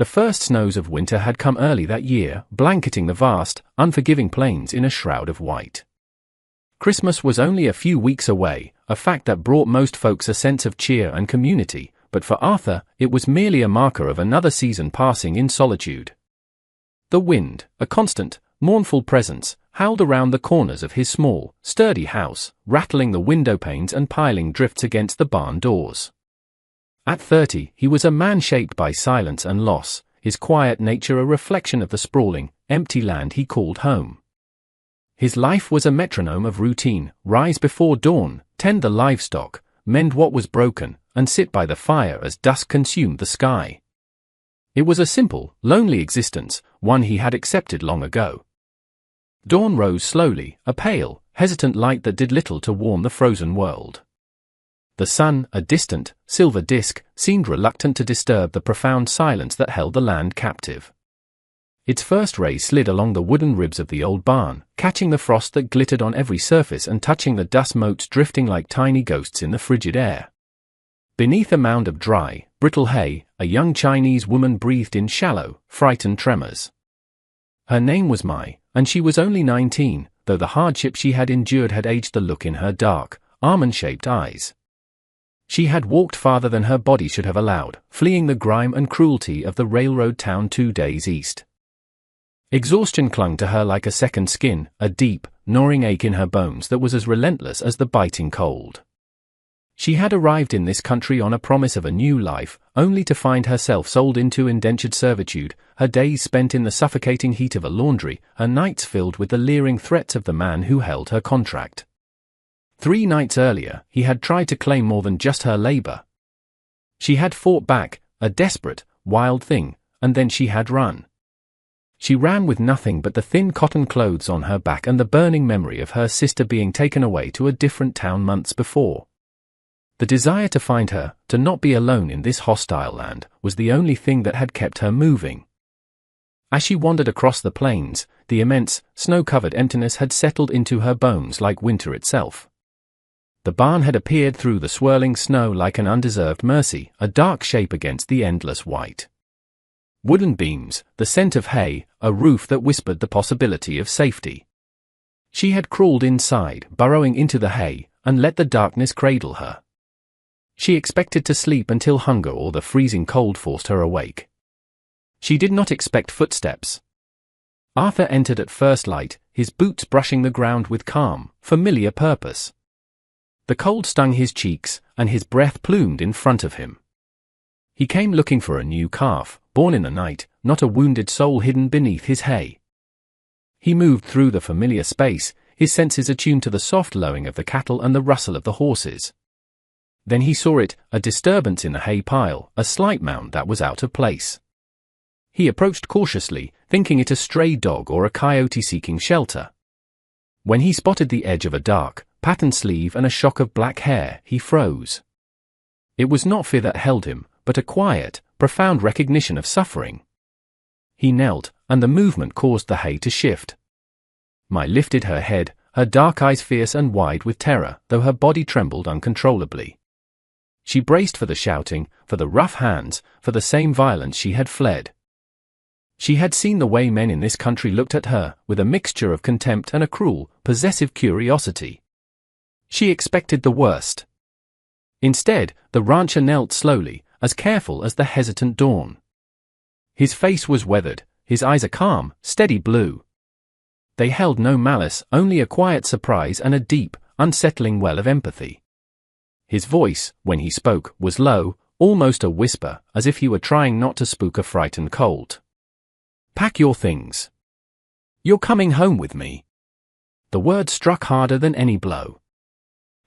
The first snows of winter had come early that year, blanketing the vast, unforgiving plains in a shroud of white. Christmas was only a few weeks away, a fact that brought most folks a sense of cheer and community, but for Arthur, it was merely a marker of another season passing in solitude. The wind, a constant, mournful presence, howled around the corners of his small, sturdy house, rattling the window panes and piling drifts against the barn doors. At 30, he was a man shaped by silence and loss, his quiet nature a reflection of the sprawling, empty land he called home. His life was a metronome of routine: rise before dawn, tend the livestock, mend what was broken, and sit by the fire as dusk consumed the sky. It was a simple, lonely existence, one he had accepted long ago. Dawn rose slowly, a pale, hesitant light that did little to warm the frozen world. The sun, a distant, silver disk, seemed reluctant to disturb the profound silence that held the land captive. Its first ray slid along the wooden ribs of the old barn, catching the frost that glittered on every surface and touching the dust motes drifting like tiny ghosts in the frigid air. Beneath a mound of dry, brittle hay, a young Chinese woman breathed in shallow, frightened tremors. Her name was Mai, and she was only 19, though the hardship she had endured had aged the look in her dark, almond-shaped eyes. She had walked farther than her body should have allowed, fleeing the grime and cruelty of the railroad town 2 days east. Exhaustion clung to her like a second skin, a deep, gnawing ache in her bones that was as relentless as the biting cold. She had arrived in this country on a promise of a new life, only to find herself sold into indentured servitude, her days spent in the suffocating heat of a laundry, her nights filled with the leering threats of the man who held her contract. 3 nights earlier, he had tried to claim more than just her labor. She had fought back, a desperate, wild thing, and then she had run. She ran with nothing but the thin cotton clothes on her back and the burning memory of her sister being taken away to a different town months before. The desire to find her, to not be alone in this hostile land, was the only thing that had kept her moving. As she wandered across the plains, the immense, snow-covered emptiness had settled into her bones like winter itself. The barn had appeared through the swirling snow like an undeserved mercy, a dark shape against the endless white. Wooden beams, the scent of hay, a roof that whispered the possibility of safety. She had crawled inside, burrowing into the hay, and let the darkness cradle her. She expected to sleep until hunger or the freezing cold forced her awake. She did not expect footsteps. Arthur entered at first light, his boots brushing the ground with calm, familiar purpose. The cold stung his cheeks, and his breath plumed in front of him. He came looking for a new calf, born in the night, not a wounded soul hidden beneath his hay. He moved through the familiar space, his senses attuned to the soft lowing of the cattle and the rustle of the horses. Then he saw it, a disturbance in the hay pile, a slight mound that was out of place. He approached cautiously, thinking it a stray dog or a coyote seeking shelter. When he spotted the edge of a dark, patterned sleeve and a shock of black hair, he froze. It was not fear that held him, but a quiet, profound recognition of suffering. He knelt, and the movement caused the hay to shift. Mai lifted her head, her dark eyes fierce and wide with terror, though her body trembled uncontrollably. She braced for the shouting, for the rough hands, for the same violence she had fled. She had seen the way men in this country looked at her, with a mixture of contempt and a cruel, possessive curiosity. She expected the worst. Instead, the rancher knelt slowly, as careful as the hesitant dawn. His face was weathered, his eyes a calm, steady blue. They held no malice, only a quiet surprise and a deep, unsettling well of empathy. His voice, when he spoke, was low, almost a whisper, as if he were trying not to spook a frightened colt. "Pack your things. You're coming home with me." The words struck harder than any blow.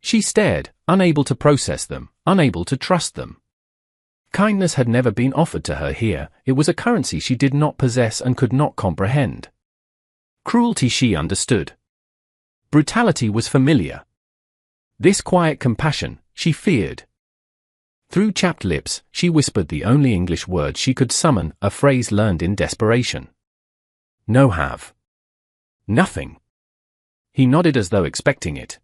She stared, unable to process them, unable to trust them. Kindness had never been offered to her here, it was a currency she did not possess and could not comprehend. Cruelty she understood. Brutality was familiar. This quiet compassion, she feared. Through chapped lips, she whispered the only English word she could summon, a phrase learned in desperation. "No have. Nothing." He nodded as though expecting it.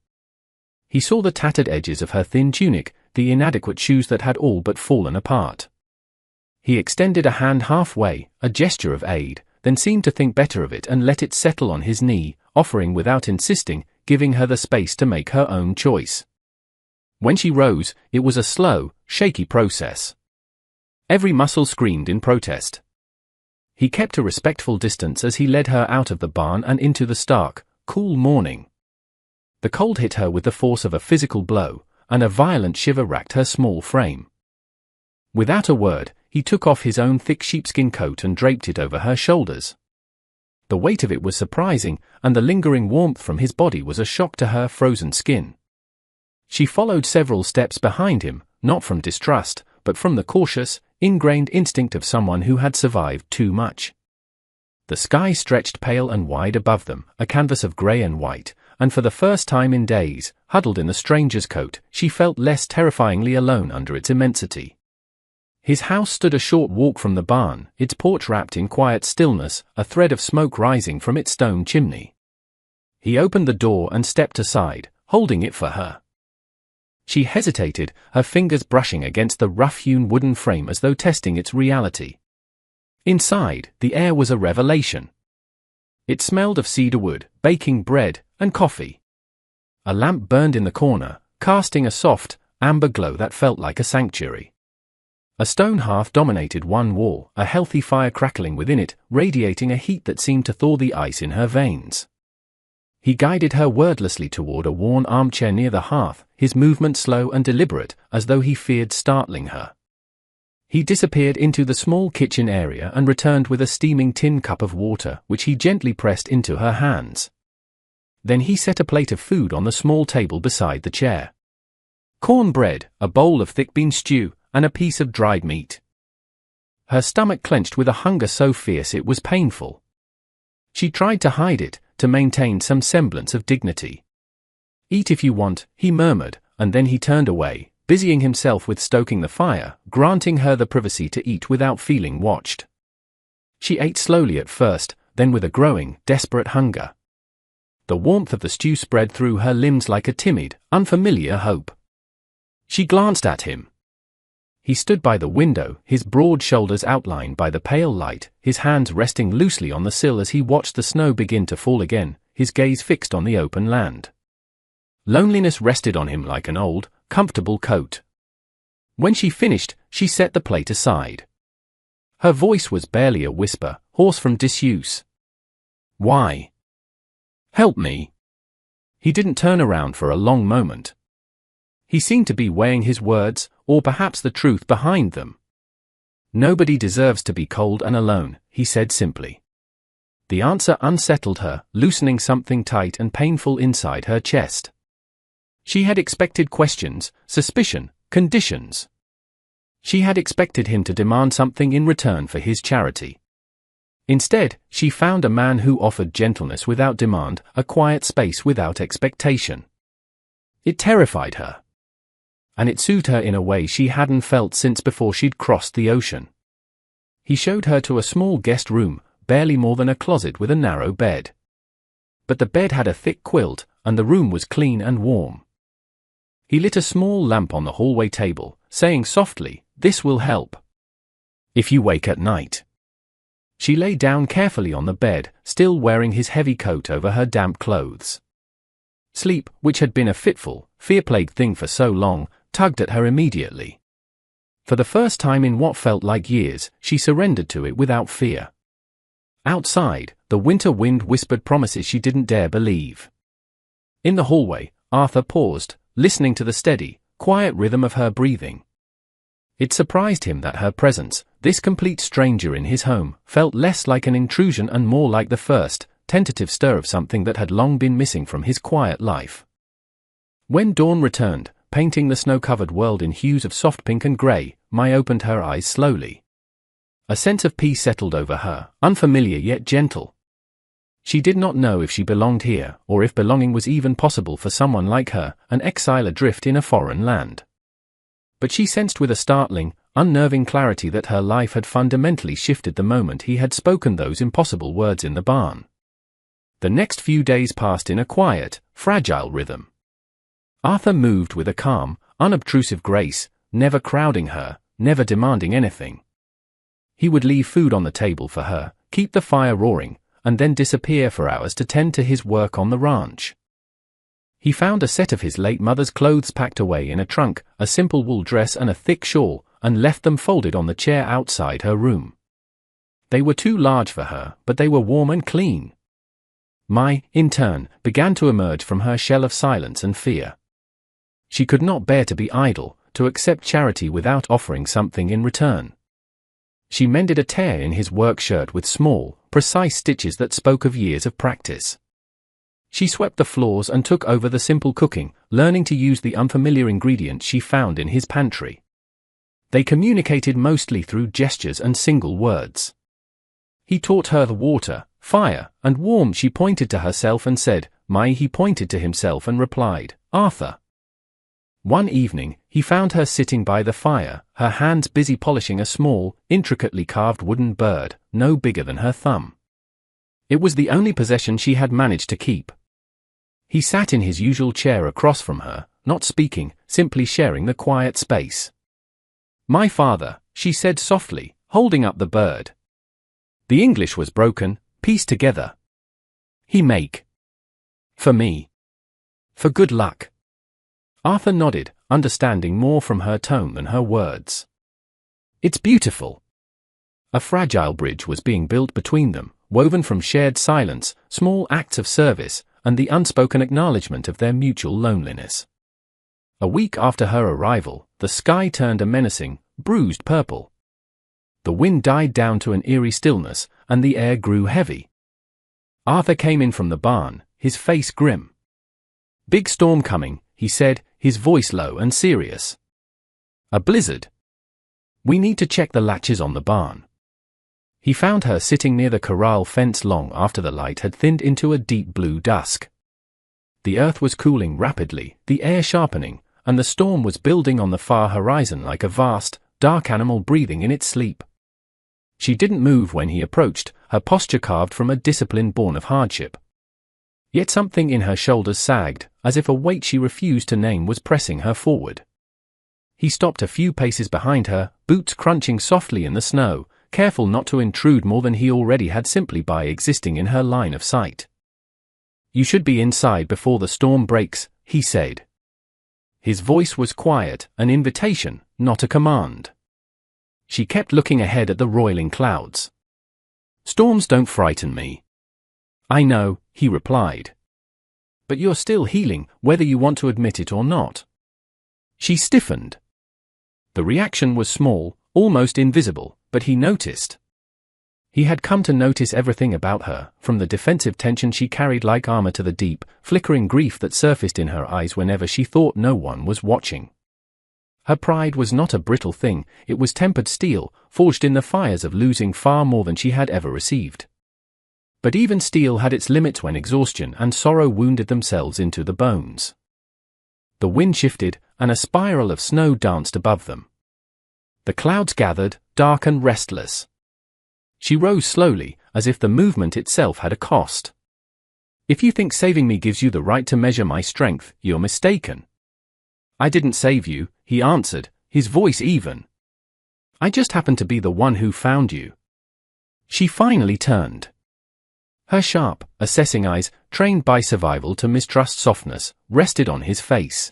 He saw the tattered edges of her thin tunic, the inadequate shoes that had all but fallen apart. He extended a hand halfway, a gesture of aid, then seemed to think better of it and let it settle on his knee, offering without insisting, giving her the space to make her own choice. When she rose, it was a slow, shaky process. Every muscle screamed in protest. He kept a respectful distance as he led her out of the barn and into the stark, cool morning. The cold hit her with the force of a physical blow, and a violent shiver racked her small frame. Without a word, he took off his own thick sheepskin coat and draped it over her shoulders. The weight of it was surprising, and the lingering warmth from his body was a shock to her frozen skin. She followed several steps behind him, not from distrust, but from the cautious, ingrained instinct of someone who had survived too much. The sky stretched pale and wide above them, a canvas of grey and white, and for the first time in days, huddled in the stranger's coat, she felt less terrifyingly alone under its immensity. His house stood a short walk from the barn, its porch wrapped in quiet stillness, a thread of smoke rising from its stone chimney. He opened the door and stepped aside, holding it for her. She hesitated, her fingers brushing against the rough-hewn wooden frame as though testing its reality. Inside, the air was a revelation. It smelled of cedar wood, baking bread, and coffee. A lamp burned in the corner, casting a soft, amber glow that felt like a sanctuary. A stone hearth dominated one wall, a healthy fire crackling within it, radiating a heat that seemed to thaw the ice in her veins. He guided her wordlessly toward a worn armchair near the hearth, his movement slow and deliberate, as though he feared startling her. He disappeared into the small kitchen area and returned with a steaming tin cup of water, which he gently pressed into her hands. Then he set a plate of food on the small table beside the chair. Cornbread, a bowl of thick bean stew, and a piece of dried meat. Her stomach clenched with a hunger so fierce it was painful. She tried to hide it, to maintain some semblance of dignity. "Eat if you want," he murmured, and then he turned away, busying himself with stoking the fire, granting her the privacy to eat without feeling watched. She ate slowly at first, then with a growing, desperate hunger. The warmth of the stew spread through her limbs like a timid, unfamiliar hope. She glanced at him. He stood by the window, his broad shoulders outlined by the pale light, his hands resting loosely on the sill as he watched the snow begin to fall again, his gaze fixed on the open land. Loneliness rested on him like an old, comfortable coat. When she finished, she set the plate aside. Her voice was barely a whisper, hoarse from disuse. "Why? Help me." He didn't turn around for a long moment. He seemed to be weighing his words, or perhaps the truth behind them. "Nobody deserves to be cold and alone," he said simply. The answer unsettled her, loosening something tight and painful inside her chest. She had expected questions, suspicion, conditions. She had expected him to demand something in return for his charity. Instead, she found a man who offered gentleness without demand, a quiet space without expectation. It terrified her. And it soothed her in a way she hadn't felt since before she'd crossed the ocean. He showed her to a small guest room, barely more than a closet with a narrow bed. But the bed had a thick quilt, and the room was clean and warm. He lit a small lamp on the hallway table, saying softly, "This will help if you wake at night." She lay down carefully on the bed, still wearing his heavy coat over her damp clothes. Sleep, which had been a fitful, fear-plagued thing for so long, tugged at her immediately. For the first time in what felt like years, she surrendered to it without fear. Outside, the winter wind whispered promises she didn't dare believe. In the hallway, Arthur paused, listening to the steady, quiet rhythm of her breathing. It surprised him that her presence, this complete stranger in his home, felt less like an intrusion and more like the first, tentative stir of something that had long been missing from his quiet life. When dawn returned, painting the snow-covered world in hues of soft pink and grey, Mai opened her eyes slowly. A sense of peace settled over her, unfamiliar yet gentle. She did not know if she belonged here, or if belonging was even possible for someone like her, an exile adrift in a foreign land. But she sensed with a startling, unnerving clarity that her life had fundamentally shifted the moment he had spoken those impossible words in the barn. The next few days passed in a quiet, fragile rhythm. Arthur moved with a calm, unobtrusive grace, never crowding her, never demanding anything. He would leave food on the table for her, keep the fire roaring, and then disappear for hours to tend to his work on the ranch. He found a set of his late mother's clothes packed away in a trunk, a simple wool dress and a thick shawl, and left them folded on the chair outside her room. They were too large for her, but they were warm and clean. Mai, in turn, began to emerge from her shell of silence and fear. She could not bear to be idle, to accept charity without offering something in return. She mended a tear in his work shirt with small, precise stitches that spoke of years of practice. She swept the floors and took over the simple cooking, learning to use the unfamiliar ingredients she found in his pantry. They communicated mostly through gestures and single words. He taught her the water, fire, and warm. She pointed to herself and said, "Mai." He pointed to himself and replied, "Arthur." One evening, he found her sitting by the fire, her hands busy polishing a small, intricately carved wooden bird, no bigger than her thumb. It was the only possession she had managed to keep. He sat in his usual chair across from her, not speaking, simply sharing the quiet space. "My father," she said softly, holding up the bird. The English was broken, pieced together. "He make. For me. For good luck." Arthur nodded, understanding more from her tone than her words. "It's beautiful." A fragile bridge was being built between them, woven from shared silence, small acts of service, and the unspoken acknowledgement of their mutual loneliness. A week after her arrival, the sky turned a menacing, bruised purple. The wind died down to an eerie stillness, and the air grew heavy. Arthur came in from the barn, his face grim. "Big storm coming," he said, his voice low and serious. "A blizzard. We need to check the latches on the barn." He found her sitting near the corral fence long after the light had thinned into a deep blue dusk. The earth was cooling rapidly, the air sharpening, and the storm was building on the far horizon like a vast, dark animal breathing in its sleep. She didn't move when he approached, her posture carved from a discipline born of hardship. Yet something in her shoulders sagged, as if a weight she refused to name was pressing her forward. He stopped a few paces behind her, boots crunching softly in the snow, careful not to intrude more than he already had simply by existing in her line of sight. "You should be inside before the storm breaks," he said. His voice was quiet, an invitation, not a command. She kept looking ahead at the roiling clouds. "Storms don't frighten me." "I know," he replied. "But you're still healing, whether you want to admit it or not." She stiffened. The reaction was small, almost invisible, but he noticed. He had come to notice everything about her, from the defensive tension she carried like armor to the deep, flickering grief that surfaced in her eyes whenever she thought no one was watching. Her pride was not a brittle thing, it was tempered steel, forged in the fires of losing far more than she had ever received. But even steel had its limits when exhaustion and sorrow wounded themselves into the bones. The wind shifted, and a spiral of snow danced above them. The clouds gathered, dark and restless. She rose slowly, as if the movement itself had a cost. "If you think saving me gives you the right to measure my strength, you're mistaken." "I didn't save you," he answered, his voice even. "I just happened to be the one who found you." She finally turned. Her sharp, assessing eyes, trained by survival to mistrust softness, rested on his face.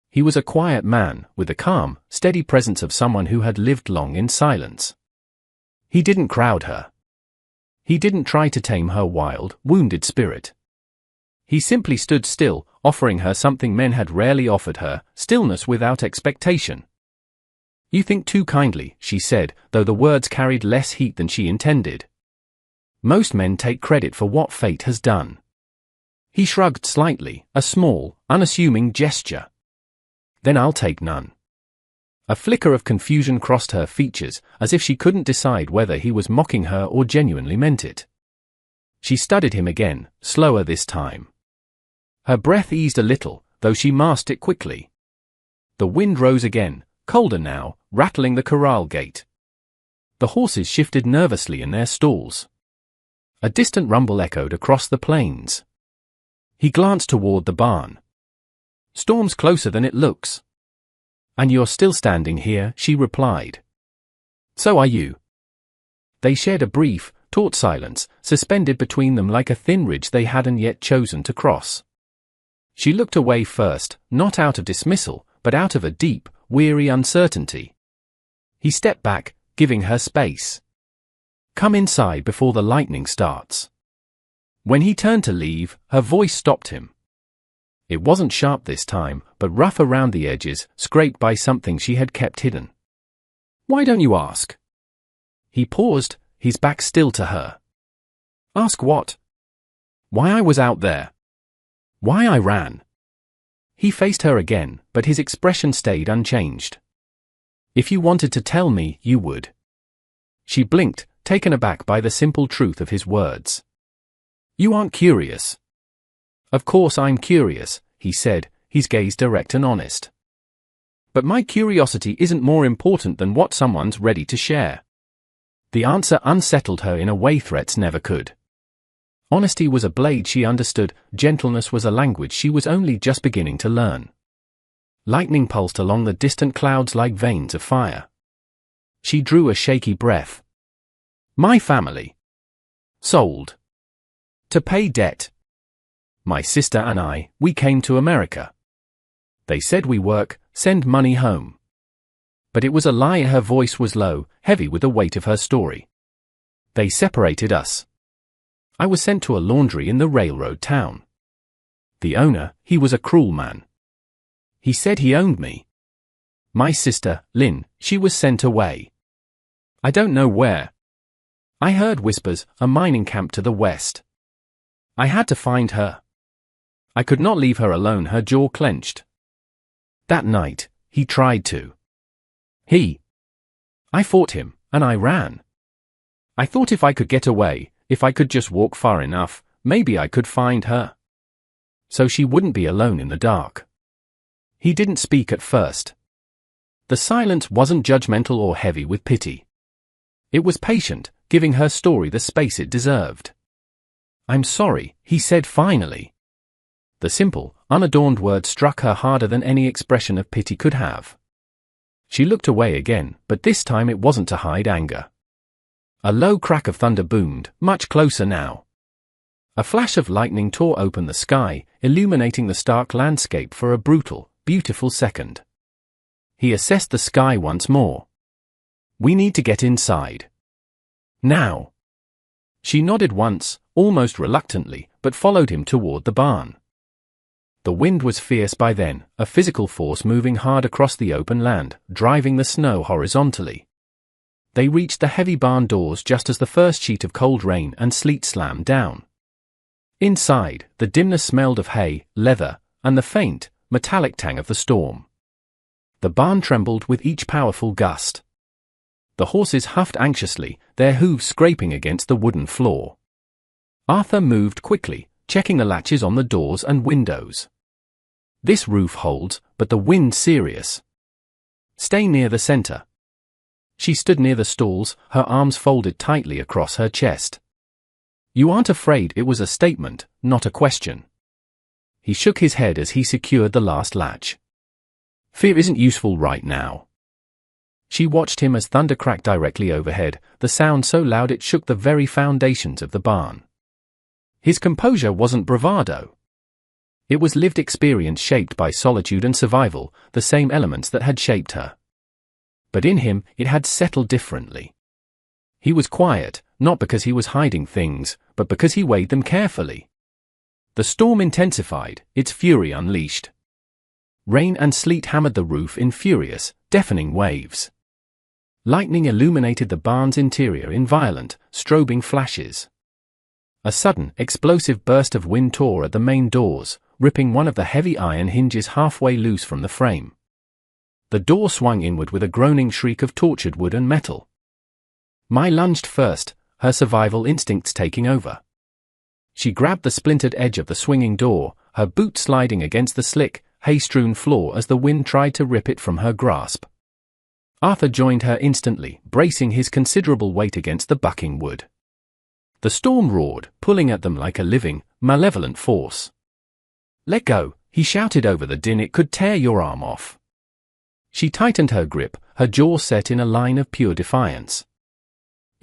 He was a quiet man, with the calm, steady presence of someone who had lived long in silence. He didn't crowd her. He didn't try to tame her wild, wounded spirit. He simply stood still, offering her something men had rarely offered her, stillness without expectation. "You think too kindly," she said, though the words carried less heat than she intended. "Most men take credit for what fate has done." He shrugged slightly, a small, unassuming gesture. "Then I'll take none." A flicker of confusion crossed her features, as if she couldn't decide whether he was mocking her or genuinely meant it. She studied him again, slower this time. Her breath eased a little, though she masked it quickly. The wind rose again, colder now, rattling the corral gate. The horses shifted nervously in their stalls. A distant rumble echoed across the plains. He glanced toward the barn. "Storm's closer than it looks." "And you're still standing here," she replied. "So are you." They shared a brief, taut silence, suspended between them like a thin ridge they hadn't yet chosen to cross. She looked away first, not out of dismissal, but out of a deep, weary uncertainty. He stepped back, giving her space. "Come inside before the lightning starts." When he turned to leave, her voice stopped him. It wasn't sharp this time, but rough around the edges, scraped by something she had kept hidden. "Why don't you ask?" He paused, his back still to her. "Ask what?" "Why I was out there. Why I ran." He faced her again, but his expression stayed unchanged. "If you wanted to tell me, you would." She blinked, taken aback by the simple truth of his words. "You aren't curious." "Of course I'm curious," he said, his gaze direct and honest. "But my curiosity isn't more important than what someone's ready to share." The answer unsettled her in a way threats never could. Honesty was a blade she understood, gentleness was a language she was only just beginning to learn. Lightning pulsed along the distant clouds like veins of fire. She drew a shaky breath. "My family. Sold. To pay debt. My sister and I, we came to America. They said we work, send money home." But it was a lie. Her voice was low, heavy with the weight of her story. "They separated us. I was sent to a laundry in the railroad town. The owner, he was a cruel man. He said he owned me. My sister, Lynn, she was sent away. I don't know where. I heard whispers, a mining camp to the west. I had to find her. I could not leave her alone." Her jaw clenched. "That night, he tried to. I fought him, and I ran. I thought if I could get away, if I could just walk far enough, maybe I could find her. So she wouldn't be alone in the dark." He didn't speak at first. The silence wasn't judgmental or heavy with pity. It was patient, giving her story the space it deserved. "I'm sorry," he said finally. The simple, unadorned word struck her harder than any expression of pity could have. She looked away again, but this time it wasn't to hide anger. A low crack of thunder boomed, much closer now. A flash of lightning tore open the sky, illuminating the stark landscape for a brutal, beautiful second. He assessed the sky once more. "We need to get inside. Now." She nodded once, almost reluctantly, but followed him toward the barn. The wind was fierce by then, a physical force moving hard across the open land, driving the snow horizontally. They reached the heavy barn doors just as the first sheet of cold rain and sleet slammed down. Inside, the dimness smelled of hay, leather, and the faint, metallic tang of the storm. The barn trembled with each powerful gust. The horses huffed anxiously, their hooves scraping against the wooden floor. Arthur moved quickly, checking the latches on the doors and windows. "This roof holds, but the wind's serious. Stay near the center." She stood near the stalls, her arms folded tightly across her chest. "You aren't afraid?" It was a statement, not a question. He shook his head as he secured the last latch. "Fear isn't useful right now." She watched him as thunder cracked directly overhead, the sound so loud it shook the very foundations of the barn. His composure wasn't bravado. It was lived experience shaped by solitude and survival, the same elements that had shaped her. But in him, it had settled differently. He was quiet, not because he was hiding things, but because he weighed them carefully. The storm intensified, its fury unleashed. Rain and sleet hammered the roof in furious, deafening waves. Lightning illuminated the barn's interior in violent, strobing flashes. A sudden, explosive burst of wind tore at the main doors, ripping one of the heavy iron hinges halfway loose from the frame. The door swung inward with a groaning shriek of tortured wood and metal. Mai lunged first, her survival instincts taking over. She grabbed the splintered edge of the swinging door, her boot sliding against the slick, hay-strewn floor as the wind tried to rip it from her grasp. Arthur joined her instantly, bracing his considerable weight against the bucking wood. The storm roared, pulling at them like a living, malevolent force. "Let go," he shouted over the din. "It could tear your arm off." She tightened her grip, her jaw set in a line of pure defiance.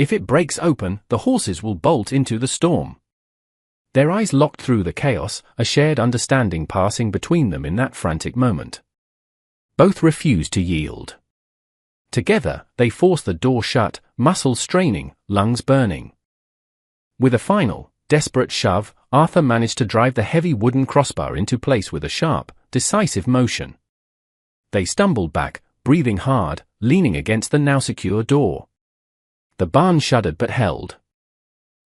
If it breaks open, the horses will bolt into the storm. Their eyes locked through the chaos, a shared understanding passing between them in that frantic moment. Both refused to yield. Together, they forced the door shut, muscles straining, lungs burning. With a final, desperate shove, Arthur managed to drive the heavy wooden crossbar into place with a sharp, decisive motion. They stumbled back, breathing hard, leaning against the now secure door. The barn shuddered but held.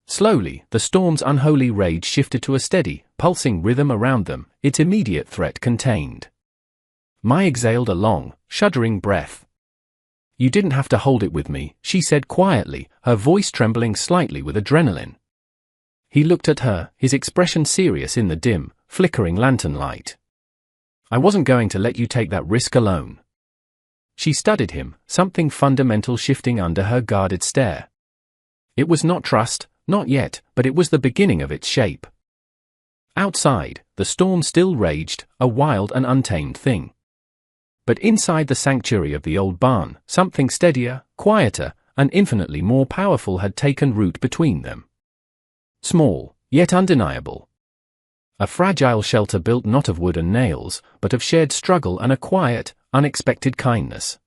Slowly, the storm's unholy rage shifted to a steady, pulsing rhythm around them, its immediate threat contained. Mai exhaled a long, shuddering breath. "You didn't have to hold it with me," she said quietly, her voice trembling slightly with adrenaline. He looked at her, his expression serious in the dim, flickering lantern light. "I wasn't going to let you take that risk alone." She studied him, something fundamental shifting under her guarded stare. It was not trust, not yet, but it was the beginning of its shape. Outside, the storm still raged, a wild and untamed thing. But inside the sanctuary of the old barn, something steadier, quieter, and infinitely more powerful had taken root between them. Small, yet undeniable. A fragile shelter built not of wood and nails, but of shared struggle and a quiet, unexpected kindness.